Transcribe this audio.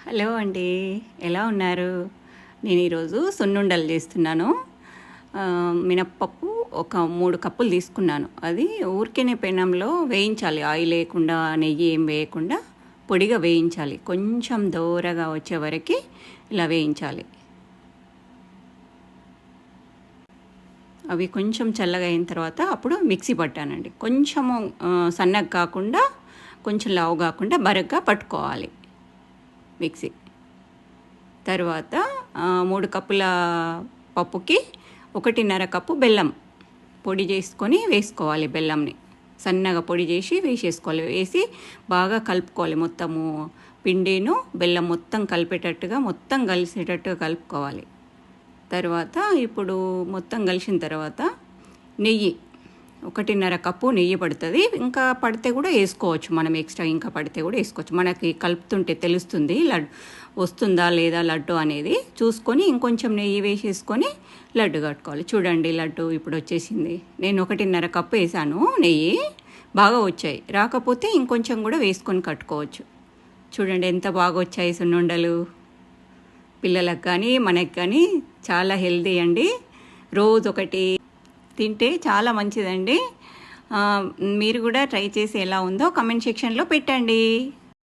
Hello అండి, ఎలా ఉన్నారు? నేను ఈరోజు సున్నుండలు చేస్తున్నాను. మినప్పప్పు ఒక 3 కప్పులు తీసుకున్నాను. అది ఊరికేనే పెనంలో వేయించాలి, ఆయిల్ వేయకుండా, నెయ్యి ఏం వేయకుండా పొడిగా వేయించాలి. కొంచెం దోరగా వచ్చే వరకు ఇలా వేయించాలి. అవి కొంచెం చల్లగా అయిన తర్వాత అప్పుడు మిక్సీ పట్టానండి. కొంచెము సన్నగా కాకుండా, కొంచెం లావు కాకుండా బరగ్గా పట్టుకోవాలి మిక్సీ. తర్వాత 3 కప్పుల పప్పుకి 1.5 కప్పు బెల్లం పొడి చేసుకొని వేసుకోవాలి. బెల్లంని సన్నగా పొడి చేసి వేసేసుకోవాలి. వేసి బాగా కలుపుకోవాలి. మొత్తము పిండిను బెల్లం మొత్తం కలిపేటట్టుగా, మొత్తం కలిసేటట్టుగా కలుపుకోవాలి. తర్వాత ఇప్పుడు మొత్తం కలిసిన తర్వాత నెయ్యి 1.5 కప్పు నెయ్యి పడుతుంది. ఇంకా పడితే కూడా వేసుకోవచ్చు, మనం ఎక్స్ట్రా ఇంకా పడితే కూడా వేసుకోవచ్చు. మనకి కలుపుతుంటే తెలుస్తుంది వస్తుందా లేదా లడ్డు అనేది చూసుకొని ఇంకొంచెం నెయ్యి వేసేసుకొని లడ్డు కట్టుకోవాలి. చూడండి, లడ్డు ఇప్పుడు వచ్చేసింది. నేను 1.5 కప్పు వేసాను నెయ్యి, బాగా వచ్చాయి. రాకపోతే ఇంకొంచెం కూడా వేసుకొని కట్టుకోవచ్చు. చూడండి ఎంత బాగా వచ్చాయి సున్నుండలు. పిల్లలకు కానీ మనకు కానీ చాలా హెల్తీ అండి. రోజు ఒకటి తింటే చాలా మంచిదండి. మీరు కూడా ట్రై చేసి ఎలా ఉందో కామెంట్ సెక్షన్లో పెట్టండి.